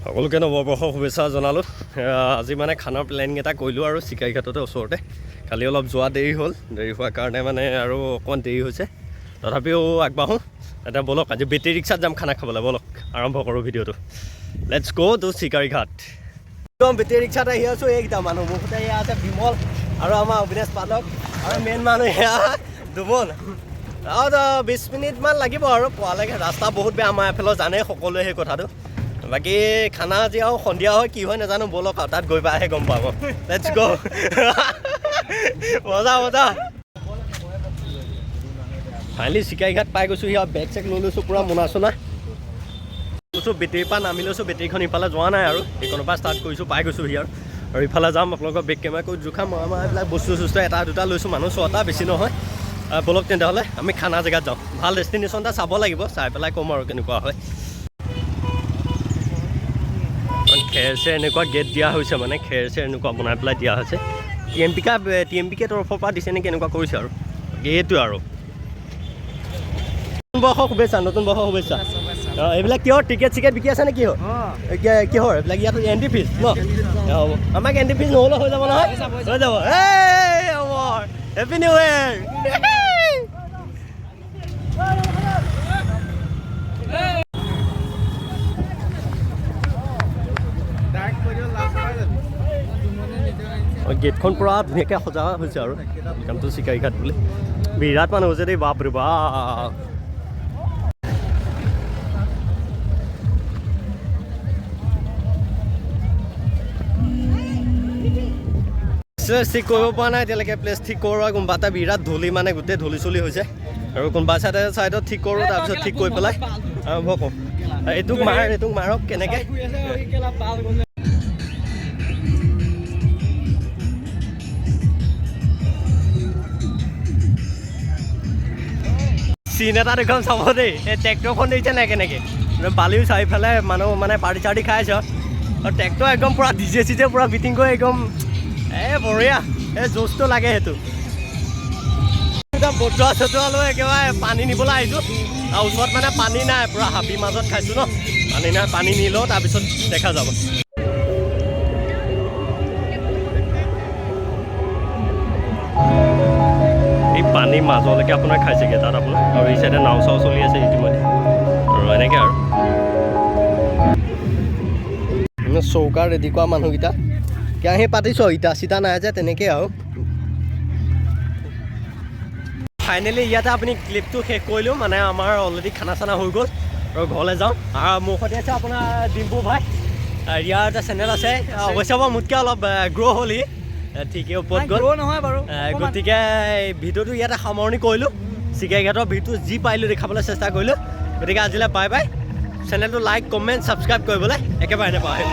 সকলোকে নৱবৰ্ষৰ শুভেচ্ছা জনালোঁ। আজি মানে খানাৰ প্লেনিং এটা কৰিলোঁ আৰু চিকাৰীঘাটতে ওচৰতে। কালি অলপ যোৱা দেৰি হ'ল, দেৰি হোৱাৰ কাৰণে মানে আৰু অকণমান দেৰি হৈছে, তথাপিও আগবাঢ়োঁ। এতিয়া ব'লক আজি বেটেৰী ৰিক্সাত যাম খানা খাবলৈ, ব'লক আৰম্ভ কৰোঁ ভিডিঅ'টো। লেটছ গ' টু চিকাৰীঘাট। একদম বেটেৰী ৰিক্সাত আহি আছোঁ। এইকেইটা মানুহ মুখতে এয়া আছে বিমল আৰু আমাৰ অবিনাশ পাঠক আৰু মেইন মানুহ এয়া দুমন। আৰু 20 মিনিটমান লাগিব আৰু পোৱালৈকে। ৰাস্তা বহুত বেয়া আমাৰ এফালে, জানে সকলোৱে সেই কথাটো। বাকী খানা আজি আৰু সন্ধিয়া হয় কি হয় নাজানো, ব'লক আৰু তাত গৈ পাইহে গম পাব। লেটছ গ' মজা মজা। ফাইনেলি চিকাৰীঘাট পাই গৈছোঁ। সিয়া বেগ চেগ লৈ লৈছোঁ, পূৰা মোনা চোনা লৈছোঁ। বেটেৰীৰ পৰা নামি লৈছোঁ। বেটেৰীখন ইফালে যোৱা নাই আৰু এইখনৰ পৰা ষ্টাৰ্ট কৰিছোঁ, পাই গৈছোঁ সি আৰু ইফালে যাম। আপোনালোকৰ বেগ কেমেৰা কৰি জোখাম। মই এইবিলাক বস্তু চস্তু এটা দুটা লৈছোঁ, মানুহ 6টা, বেছি নহয়। ব'লক তেতিয়াহ'লে আমি খানা জেগাত যাওঁ। ভাল ডেষ্টিনেশ্যন এটা চাব লাগিব, চাই পেলাই ক'ম আৰু কেনেকুৱা হয়। খেৰ চেৰ এনেকুৱা গেট দিয়া হৈছে, মানে খেৰ চেৰ এনেকুৱা বনাই পেলাই দিয়া হৈছে। টি এম পি কে তৰফৰ পৰা দিছে নেকি, এনেকুৱা কৰিছে আৰু এইটোৱে আৰু। নতুন বৰ্ষৰ শুভেচ্ছা, নতুন বৰ্ষৰ শুভেচ্ছা। এইবিলাক কিহৰ টিকেট চিকেট বিকি আছে নে কিহৰ? কিহৰ এইবিলাক? ইয়াত এণ্ট্ৰি ফিজ ন? হ'ব, আমাক এণ্ট্ৰি ফিজ নহ'লেও হৈ যাব নহয়, হৈ যাব। এই আমাৰ হেপী নিউ ইয়েৰ। গেটখন পূৰা ধুনীয়াকৈ সজা হৈছে আৰু ৱেলকামটো চিকাৰীঘাট বুলি। বিৰাট মানুহ হৈছে দেই, বাপৰে বাপ। ঠিক কৰিব পৰা নাই এতিয়ালৈকে, প্লেচ ঠিক কৰোঁ কোনোবা এটা। বিৰাট ধূলি, মানে গোটেই ধূলি চলি হৈছে আৰু কোনোবা ছাইডত ঠিক কৰোঁ, তাৰপিছত ঠিক কৰি পেলাই আৰম্ভ কৰোঁ। এইটোক মাৰক কেনেকৈ। চিন এটা দেখোন চাব দেই, এই ট্ৰেক্টৰখন দেখিছে নাই কেনেকৈ বালিও চাৰিফালে মানুহ মানে পাৰ্টি চাৰ্টি খাই আছে আৰু ট্ৰেক্টৰ একদম পূৰা ডিজে চিজে পূৰা বিটিং কৰি একদম বঢ়িয়া। এই জোচটো লাগে সেইটো। একদম বটোৱা চটোৱা লৈ একেবাৰে পানী নিবলৈ আহিছোঁ আৰু ওচৰত মানে পানী নাই, পূৰা হাবিৰ মাজত খাইছোঁ ন, পানী নাই। পানী নি লওঁ, তাৰপিছত দেখা যাব। এই পানীৰ মাজলৈকে আপোনাৰ খাইছেগৈ তাত আপোনাৰ, আৰু এই চাইডে নাও চাও চলি আছে ইতিমধ্যে আৰু এনেকৈ আৰু চৌকা ৰেডি কৰা মানুহকেইটা কেৰাহী পাতিছোঁ, ইটা চিটা নাই যে, তেনেকৈ আৰু। ফাইনেলি ইয়াতে আপুনি ক্লিপটো শেষ কৰিলোঁ, মানে আমাৰ অলৰেডি খানা চানা হৈ গ'ল আৰু ঘৰলৈ যাওঁ। মোৰ সৈতে আছে আপোনাৰ ডিম্পু ভাই, ইয়াৰ এটা চেনেল আছে, অৱশ্যে বাৰু মোতকৈ অলপ গ্ৰ' হ'ল ই, ঠিকেই ওপৰত গ'ল নহয় বাৰু। গতিকে ভিডিঅ'টো ইয়াতে সামৰণি কৰিলোঁ। চিকাৰীঘাটৰ ভিডিঅ'টো যি পাৰিলোঁ দেখাবলৈ চেষ্টা কৰিলোঁ। গতিকে আজিলৈ বাই বাই। চেনেলটো লাইক কমেণ্ট ছাবস্ক্ৰাইব কৰিবলৈ একেবাৰে নাপাহৰিব।